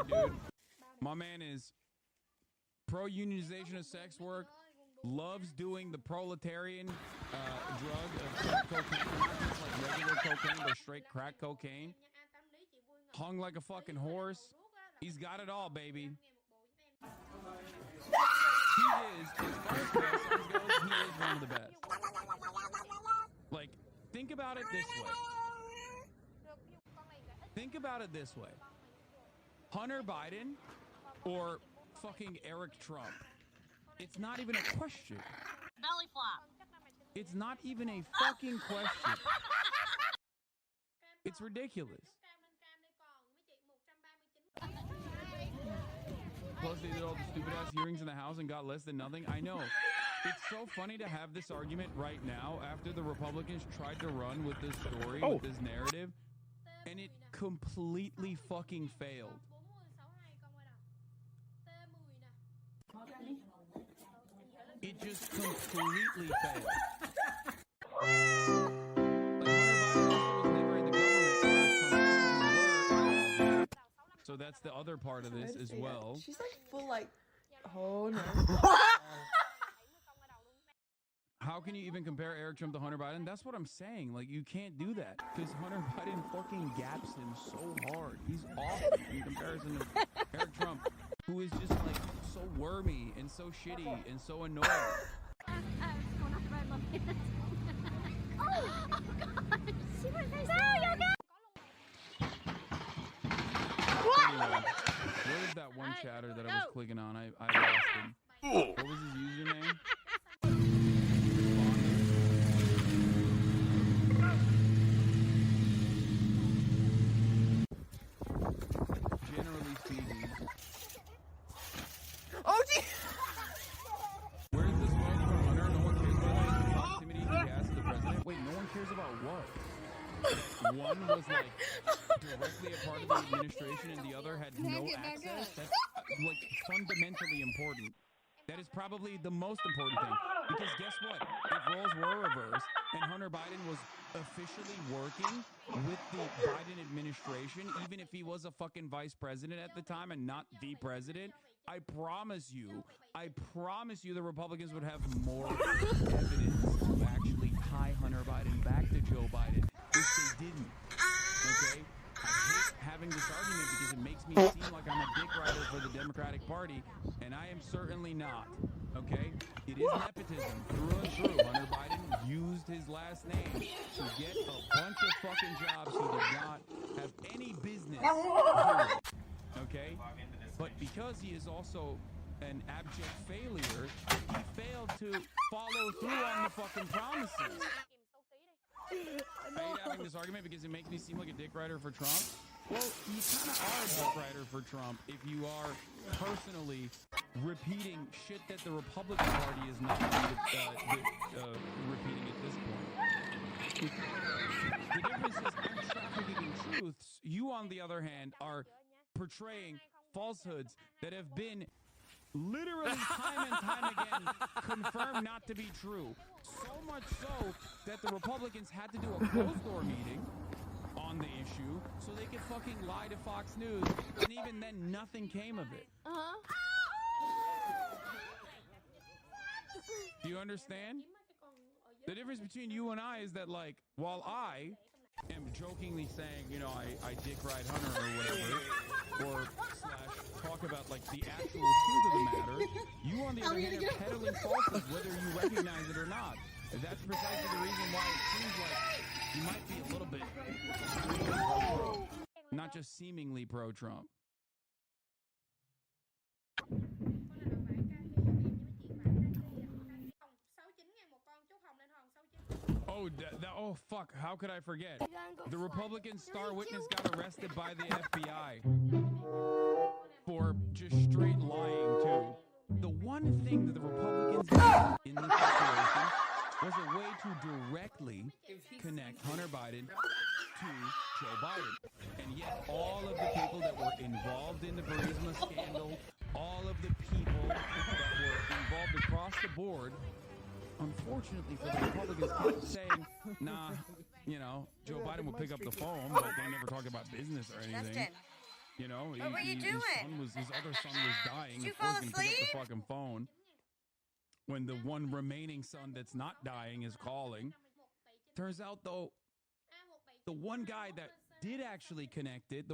dude. My man is pro-unionization of sex work, loves doing the proletarian drug of crack cocaine, not just like regular cocaine, but straight crack cocaine. Hung like a fucking horse. He's got it all, baby. He is, as far as hairstyles goes, he is one of the best. Like, think about it this way. Think about it this way. Hunter Biden or fucking Eric Trump. It's not even a question. Belly flop. It's not even a fucking question. It's ridiculous. Plus, they did all the stupid-ass hearings in the House and got less than nothing. I know. It's so funny to have this argument right now after the Republicans tried to run with this story, with this narrative, and it completely fucking failed. It just completely failed. So that's the other part of this as well. She's like full like, oh no. How can you even compare Eric Trump to Hunter Biden? That's what I'm saying. Like, you can't do that because Hunter Biden fucking gaps him so hard. He's awful in comparison to Eric Trump, who is just like so wormy and so shitty and so annoying. Anyway, what is that one chatter that I was clicking on? I lost him. What was his username? Generally speaking. Oh, gee. Where's this vote for Hunter? No one cares about the proximity he has to the president. Wait, no one cares about what? One was like directly a part of the administration and the other had no access. That's like fundamentally important. That is probably the most important thing. Because guess what? If roles were reversed and Hunter Biden was officially working with the Biden administration, even if he was a fucking vice president at the time and not the president, I promise you the Republicans would have more evidence to actually tie Hunter Biden back to Joe Biden if they didn't. Okay? I hate having this argument because it makes me seem like I'm a dick rider for the Democratic Party, and I am certainly not. Okay? It is nepotism through and through. Hunter Biden used his last name to get a bunch of fucking jobs he did not have any business doing. Okay? But because he is also an abject failure, he failed to follow through on the fucking promises. I hate having this argument because it makes me seem like a dick rider for Trump. Well, you kind of are a dick rider for Trump if you are personally repeating shit that the Republican Party is not repeating at this point. The difference is I'm trafficking in truths. You, on the other hand, are portraying falsehoods that have been literally time and time again confirmed not to be true. So much so that the Republicans had to do a closed-door meeting on the issue so they could fucking lie to Fox News, and even then nothing came of it. Do you understand? The difference between you and I is that, like, while I am jokingly saying, you know, I dick ride Hunter or whatever, or / talk about like the actual truth of the matter, you on the other hand are peddling falsehoods whether you recognize it or not. And that's precisely the reason why it seems like you might be a little bit pro-Trump, not just seemingly pro-Trump. Oh, fuck. How could I forget? The Republican star witness got arrested by the FBI for just straight lying, too. The one thing that the Republicans did in this situation was a way to directly connect Hunter Biden to Joe Biden. And yet all of the people that were involved in the Burisma scandal, all of the people that were involved across the board, unfortunately for the Republicans, kept saying, nah, you know, Joe Biden would pick up the phone, but they never talk about business or anything. You know, What were you doing? His other son was dying. Did you Of course, fall he picked up asleep? the fucking phone when the one remaining son that's not dying is calling. Turns out, though, the one guy that did actually connect it,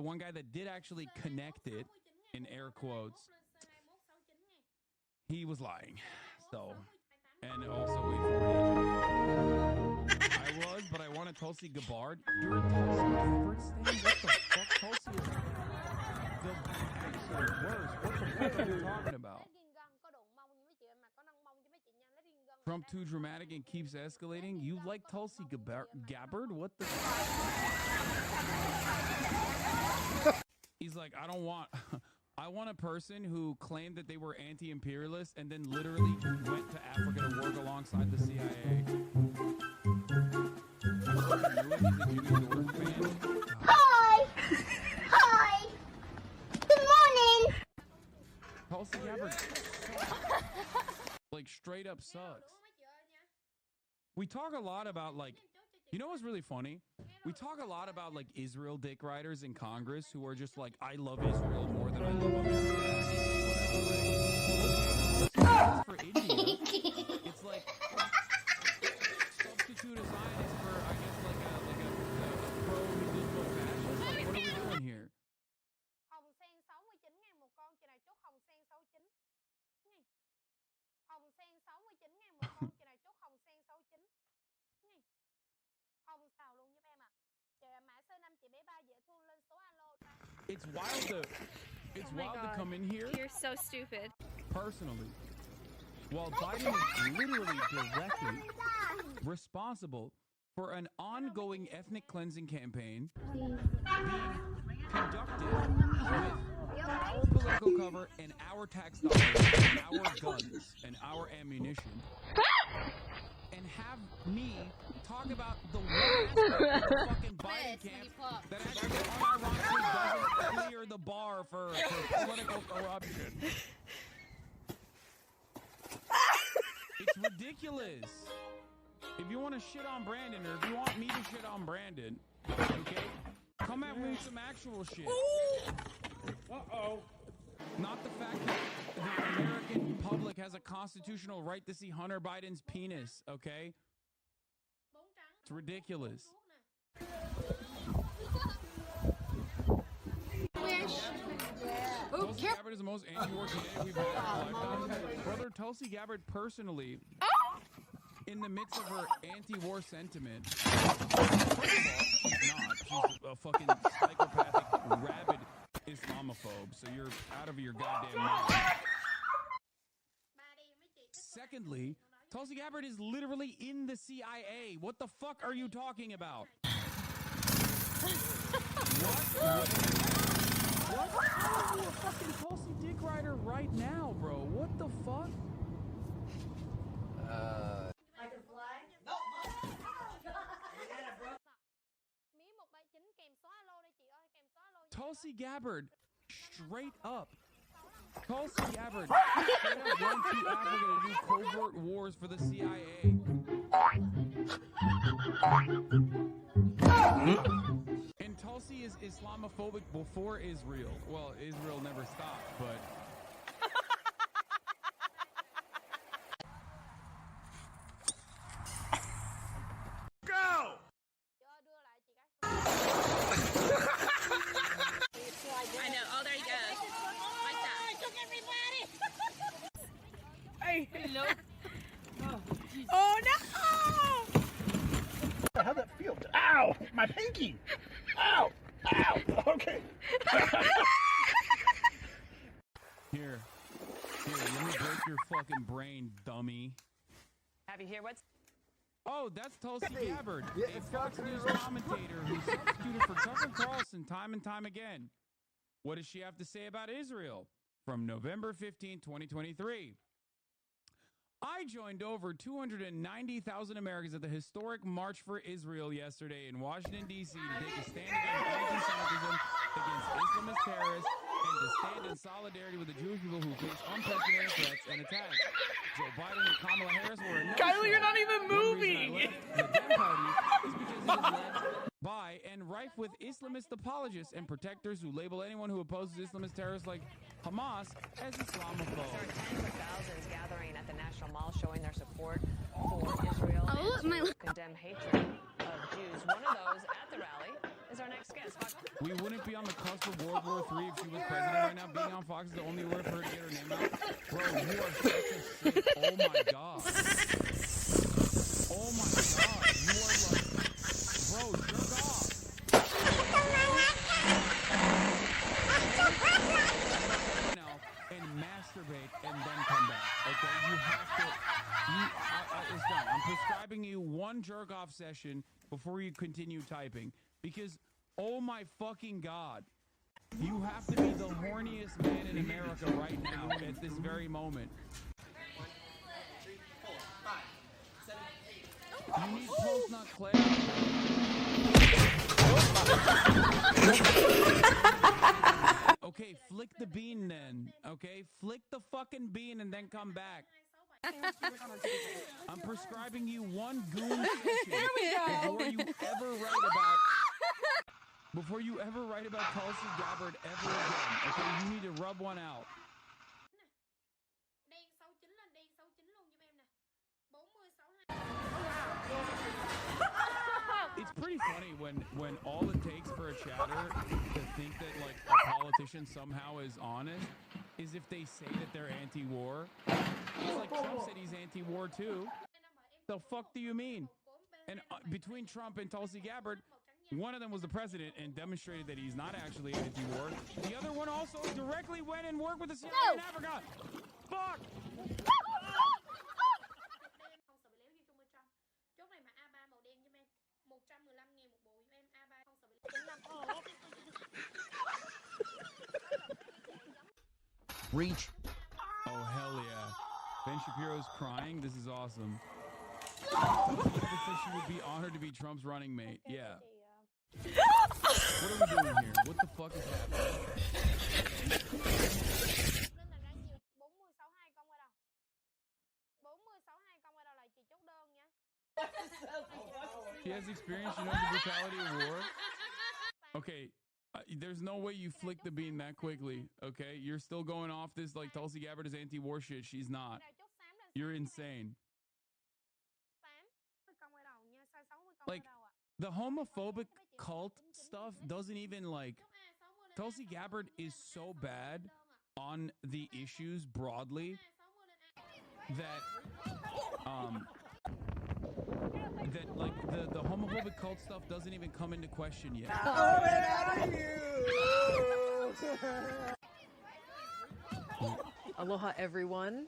in air quotes, he was lying. So, and also, wait for it. I was, but I wanted Tulsi Gabbard. You're a Tulsi Gabbard stan? What the fuck? Tulsi is the absolute worst. What the fuck are you talking about? Trump too dramatic and keeps escalating. You like Tulsi Gabbard? What the? He's like, I don't want. I want a person who claimed that they were anti-imperialist and then literally went to Africa to work alongside the CIA. Hi! Hi! Good morning! Tulsi Gabbard like straight up sucks. We talk a lot about like, you know what's really funny? We talk a lot about like Israel dick riders in Congress who are just like, I love Israel more than I love America. For India, it's like substitute a Zionist for, I guess, like a pro-Muslim fascist. Like, what are we doing here? It's wild to come in here. You're so stupid. Personally, while Biden is literally directly responsible for an ongoing ethnic cleansing campaign being conducted with our political cover and our tax dollars and our guns and our ammunition, and have me talk about the one aspect of the fucking Biden camp that actually unironically doesn't clear the bar for political corruption. It's ridiculous. If you want to shit on Brandon, or if you want me to shit on Brandon, okay, come at me with some actual shit. Uh-oh. Not the fact that the American public has a constitutional right to see Hunter Biden's penis, okay? It's ridiculous. Tulsi Gabbard is the most anti-war candidate we've had in our lifetime. Brother Tulsi Gabbard personally, in the midst of her anti-war sentiment, first of all, she's not. She's a fucking psychopathic, rabid Islamophobe, so you're out of your goddamn mind. Secondly, Tulsi Gabbard is literally in the CIA. What the fuck are you talking about? What? How are you a fucking Tulsi dick rider right now, bro? What the fuck? I can fly? No! Tulsi Gabbard, straight up. Tulsi Gabbard straight up went to Africa to do covert wars for the CIA. And Tulsi is Islamophobic before Israel. Well, Israel never stopped, but... Go! I know. Oh, there he goes. Like that. Hey, hello. Oh no! How'd that feel? Ow! My pinky! Ow! Ow! Okay. Here, let me break your fucking brain, dummy. Have you hear what's? Oh, that's Tulsi Gabbard, a Fox News commentator who substituted for Tucker Carlson time and time again. What does she have to say about Israel? From November 15, 2023. I joined over 290,000 Americans at the historic March for Israel yesterday in Washington, D.C. to take a stand against anti-Semitism, against Islamist terrorists, and to stand in solidarity with the Jewish people who face unprecedented threats and attacks. Joe Biden and Kamala Harris were Kylie, you're not even moving. The Dem Party is because it is led by and rife with Islamist apologists and protectors who label anyone who opposes Islamist terrorists like Hamas as Islamophobe. There are tens of thousands gathering at the National Mall showing their support for Israel and to condemn hatred of Jews. One of those at the rally is our next guest. We wouldn't be on the cusp of World War III if she was president right now. Being on Fox is the only way for her to get her name out. Bro, you are such a sick. Oh my god. Oh my god. You are like, bro, jerk off. Now and masturbate and then come back. Okay, you have to. It's done. I'm prescribing you one jerk off session before you continue typing because. Oh my fucking god. You have to be the horniest man in America right now at this very moment. 1, 2, 3, 4, 5, 7, 8. You need post-nut clarity. Okay, flick the bean then. Okay, flick the fucking bean and then come back. I'm prescribing you one goon session before you ever write about Tulsi Gabbard ever again. Okay, you need to rub one out. It's pretty funny when all it takes for a chatter to think that like a politician somehow is honest is if they say that they're anti-war. It's like Trump said he's anti-war too. The fuck do you mean? And between Trump and Tulsi Gabbard, one of them was the president and demonstrated that he's not actually anti-war. The other one also directly went and worked with the CIA in Africa. Fuck! Reach. Oh, hell yeah. Ben Shapiro's crying. This is awesome. Tulsi Gabbard said she would be honored to be Trump's running mate. Yeah. What are we doing here? What the fuck is happening? She has experience, she knows the brutality of war. Okay, there's no way you flick the bean that quickly, okay? You're still going off this like Tulsi Gabbard is anti-war shit. She's not. You're insane. Like, the homophobic cult stuff doesn't even like... Tulsi Gabbard is so bad on the issues broadly that that like the homophobic cult stuff doesn't even come into question yet. Aloha, everyone.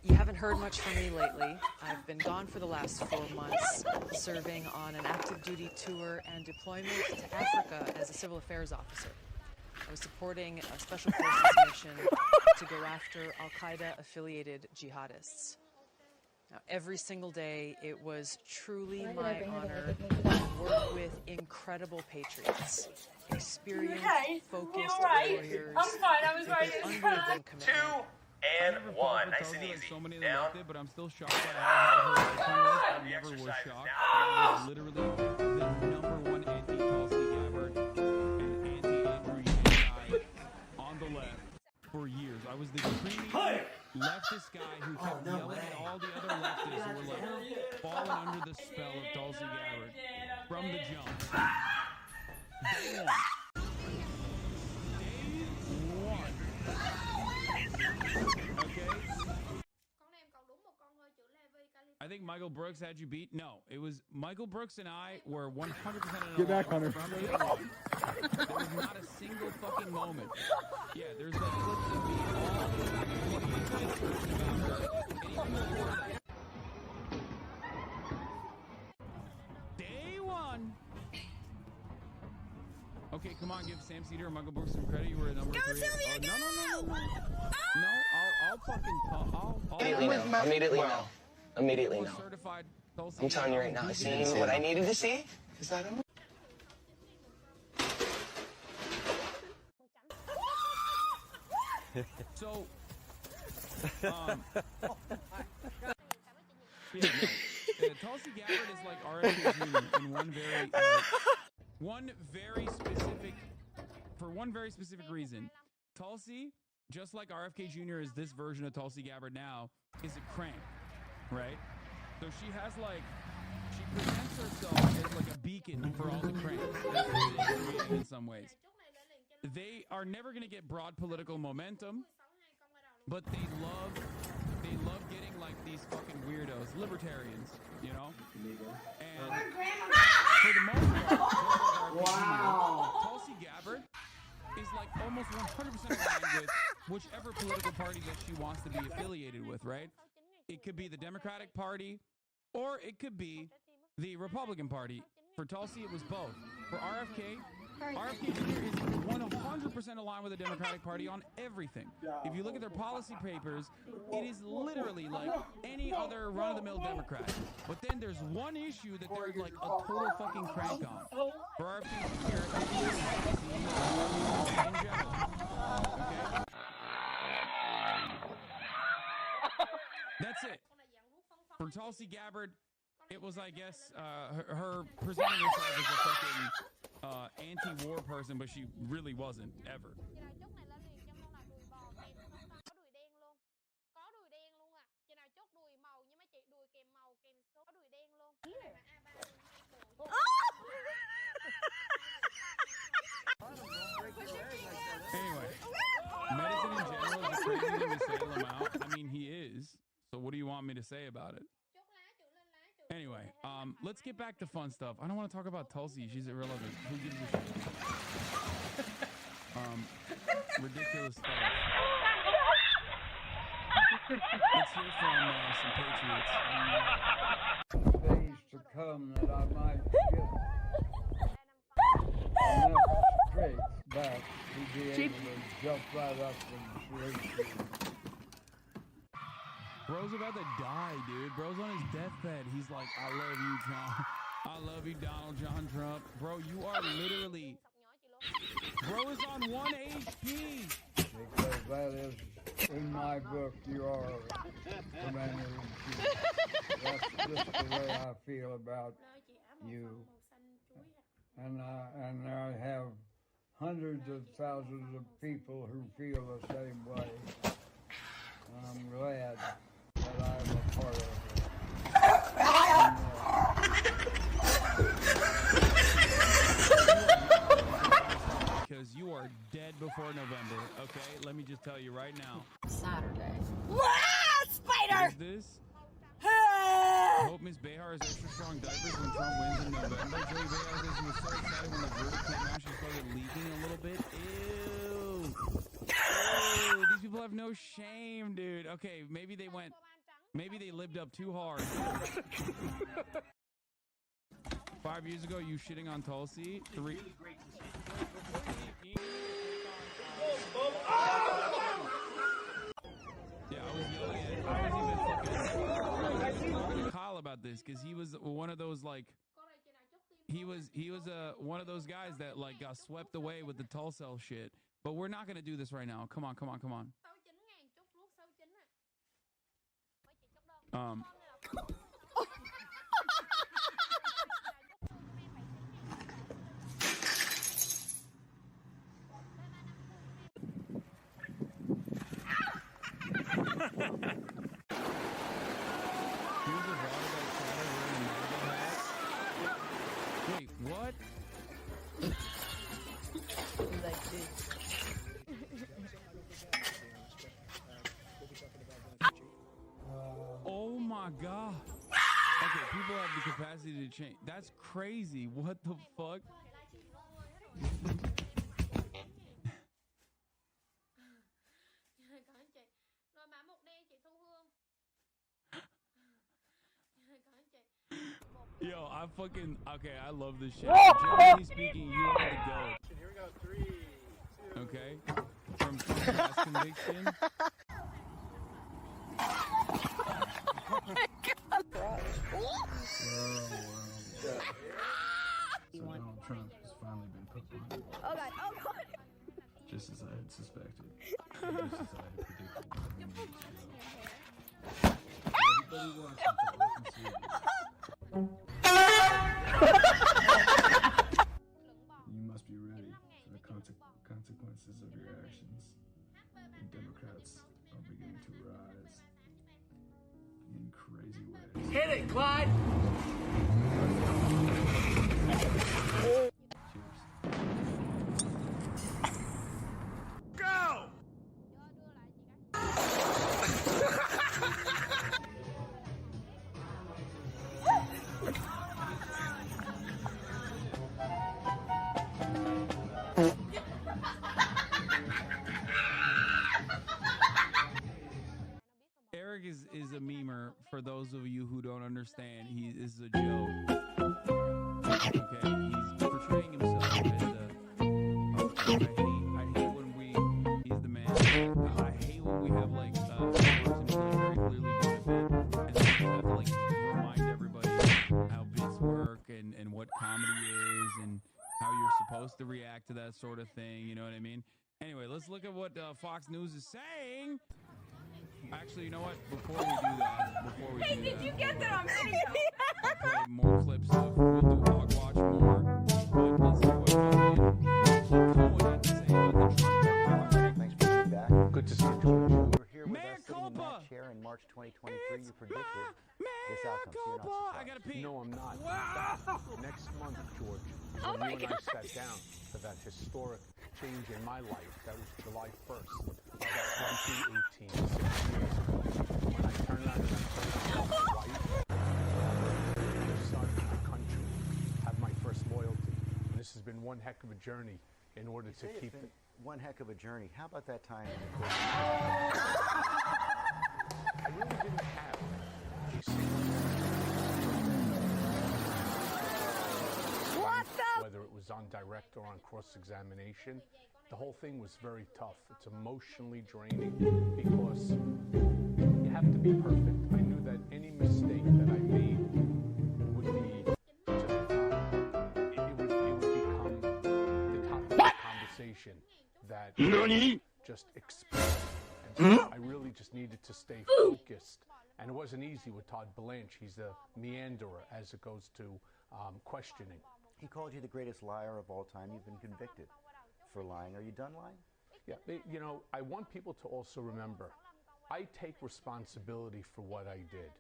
You haven't heard much from me lately. I've been gone for the last 4 months, serving on an active duty tour and deployment to Africa as a civil affairs officer. I was supporting a special forces mission to go after Al-Qaeda affiliated jihadists. Now, every single day, it was truly my honor to work with incredible patriots, experienced, focused warriors with unwavering commitment. 2 and 1, nice and easy. So many down. It, but I'm still shocked by how I never was shocked. I was literally the #1 anti-Tulsi Gabbard and anti-Andrew Yang guy on the left for years. I was the creamy leftist guy who kept yelling at all the other leftists who were like falling under the spell of Tulsi Gabbard from the jump. Day one. I think Michael Brooks had you beat. No, it was Michael Brooks and I were 100% in Get back, Hunter. There was not a single fucking moment. Yeah, there's like clips of me all Day one. Okay, come on, give Sam Cedar and Michael Brooks some credit. You were a number 3. No, I'll fucking talk. Immediately no. Immediately no. I'm telling you right now, I seen what I needed to see. Is that him? So, Tulsi Gabbard is like RFK Jr. in For one very specific reason. Tulsi, just like RFK Jr. is this version of Tulsi Gabbard now, is a crank, right? So she has like, she presents herself as like a beacon for all the cranks in some ways. They are never going to get broad political momentum, but they love getting like these fucking weirdos, libertarians, you know? And for the most part, wow. Tulsi Gabbard is like almost 100% aligned with whichever political party that she wants to be affiliated with, right? It could be the Democratic Party, or it could be the Republican Party. For Tulsi, it was both. For RFK Jr. is 100% aligned with the Democratic Party on everything. If you look at their policy papers, it is literally like any other run-of-the-mill Democrat. But then there's one issue that they're like a total fucking crank on. For RFK Jr., in general. Okay? That's it. For Tulsi Gabbard, it was, I guess, her presenting herself as a fucking anti-war person, but she really wasn't, ever. Anyway, medicine in general is a crazy thing to sail him out. I mean, he is. So what do you want me to say about it? Anyway, let's get back to fun stuff. I don't want to talk about Tulsi. She's irrelevant. Who gives a shit? Ridiculous stuff. Let's hear from some patriots. Days to come that I might get enough strength back to be able to jump right up and sleep. Bro's about to die, dude. Bro's on his deathbed. He's like, I love you, Trump. I love you, Donald John Trump. Bro, you are literally... Bro is on 1 HP. Because that is, in my book, you are commander-in-chief. That's just the way I feel about you. And I have hundreds of thousands of people who feel the same way. And I'm glad that I'm a part of it. Because you are dead before November, okay? Let me just tell you right now. Saturday. Spider! What is this? I hope Miss Behar has extra strong diapers when Trump wins in November. Joey Behar says she was so excited when the verdict came out, she started leaking a little bit. Ew. Ew, these people have no shame, dude. Okay, maybe they lived up too hard. 5 years ago, you shitting on Tulsi. 3. Yeah, I was even Kyle about this because he was one of those like he was one of those guys that like got swept away with the Tulsa shit. But we're not gonna do this right now. Come on. Wait, what? Like this. Oh my god. Okay, people have the capacity to change. That's crazy. What the fuck? Yo, okay, I love this shit. Generally speaking, you are the GOAT. Here we go, 3, 2. Okay? From past conviction. Donald Trump has finally been put behind. Oh God. Just as I had suspected. Just as I had predicted. Everybody watching, listen serious. consequences of your actions. And Democrats are beginning to rise in crazy ways. Hit it, Clyde! Go! Eric is a memer. For those of you who don't understand, he is a joke. Okay, he's portraying himself as I hate when he's the man. I hate when we have like a person who's like very clearly doing a bit, and then we have to like remind everybody how bits work and what comedy is and how you're supposed to react to that sort of thing. You know what I mean? Anyway, let's look at what Fox News is saying. Actually, you know what? Before we do that, Hey, did you get that on video? I'll play more clips of we'll do Hogwatch more. But let's see what Cohen had to say about the Trump. Thanks for being back. Good to see you, George. You were here with Mea us sitting in culpa. that chair in March 2023. You predicted this outcome, so you're not I surprised. gotta pee. No, I'm not. Wow. Next month, George, is Oh when my you and God. I sat down for that historic change in my life. That was July 1st, 2018. 6 years ago. When I turned around and I told my wife, my son, my country, have my first loyalty. And this has been one heck of a journey in order to It's keep been it. one heck of a journey. How about that time? I really didn't have a secret. Whether it was on direct or on cross-examination, the whole thing was very tough. It's emotionally draining because you have to be perfect. I knew that any mistake that I made would be just, it would become the topic of conversation that just exploded. And so I really just needed to stay focused. And it wasn't easy with Todd Blanche. He's a meanderer as it goes to questioning. He called you the greatest liar of all time. You've been convicted for lying. Are you done lying? Yeah, you know, I want people to also remember, I take responsibility for what I did.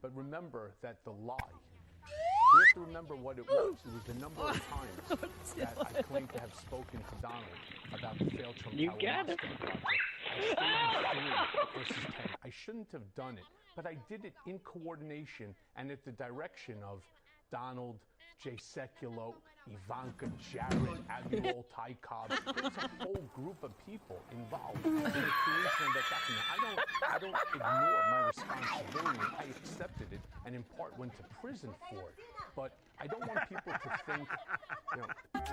But remember that the lie, we have to remember what it was. It was the number of times that I claimed to have spoken to Donald about the failed Trump Tower Moscow project. I stated 3 versus 10. I shouldn't have done it, but I did it in coordination and at the direction of Donald, Jay Sekulow, Ivanka, Jared, Aviol, Ty Cobb. There's a whole group of people involved in the creation of that document. I don't ignore my responsibility. I accepted it and in part went to prison for it. But I don't want people to think, you know,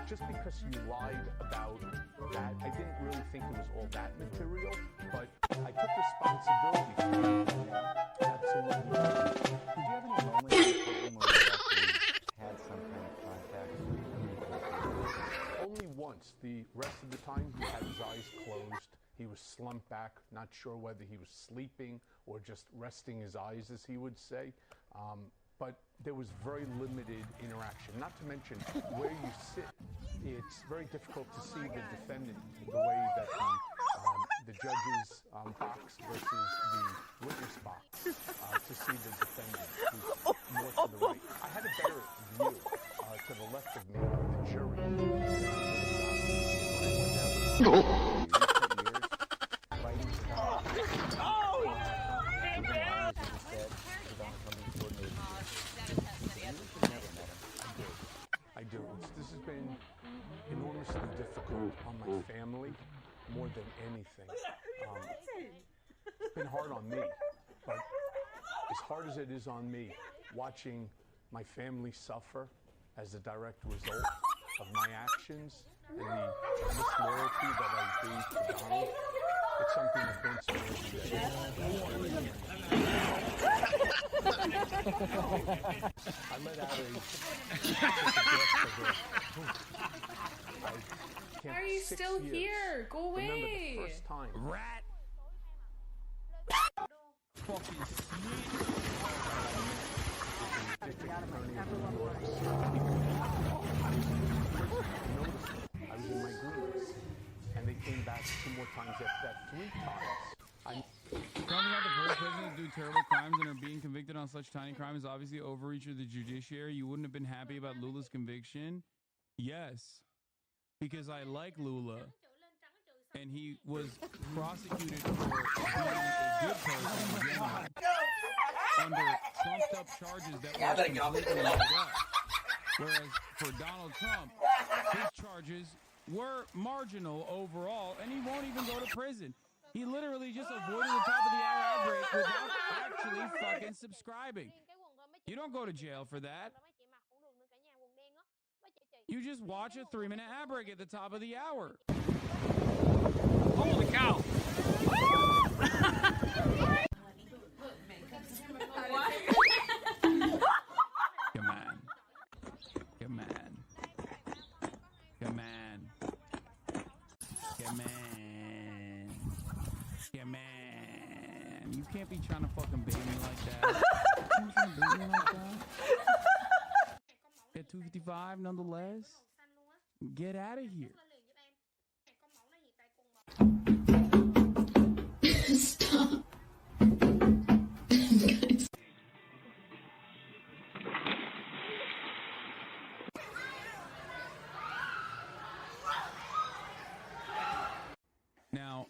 just because you lied about that, I didn't really think it was all that material, but I took responsibility for it. Absolutely. Did you have any moments in the courtroom where you actually had some kind of contact? Only once. The rest of the time, he had his eyes closed. He was slumped back, not sure whether he was sleeping or just resting his eyes, as he would say. But there was very limited interaction. Not to mention where you sit. It's very difficult to see the defendant the way that the judge's box versus the witness box to see the defendant who's more to the right. I had a better view to the left of me of the jury. I do. This has been enormously difficult on my family more than anything. It's been hard on me, but as hard as it is on me, watching my family suffer as a direct result of my actions and the disloyalty that I do to Donald, it's something that haunts me every day. I let out Why are you still here? Go away. Remember the first time. Rat. Fucking I was in my groomers. more times after that, 3 times. Talking about the first president to do terrible crimes and are being convicted on such tiny crimes is obviously overreach of the judiciary. You wouldn't have been happy about Lula's conviction? Yes. Because I like Lula. And he was prosecuted for being a good person under trumped up charges that were completely made up. Whereas for Donald Trump, his charges were marginal overall, and he won't even go to prison. He literally just avoided the top of the hour ad break without actually fucking subscribing. You don't go to jail for that. You just watch a 3-minute ad break at the top of the hour. Holy cow! Come on. Come on. Come on. Come on. Come on. You can't be trying to fucking bait me like that. You can't try to bait me like that. At 255 nonetheless. Get out of here. Stop. Now,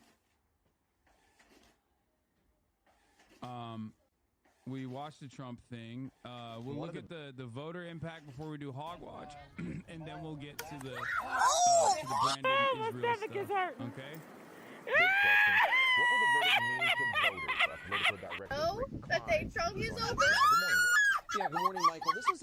we watched the Trump thing. We'll look at the voter impact before we do Hogwatch, and then we'll get to the Brandon Israel stuff. Okay. What will the verdict mean to voters? Political director. Oh, that day Trump is over? Yeah, good morning, Michael. This is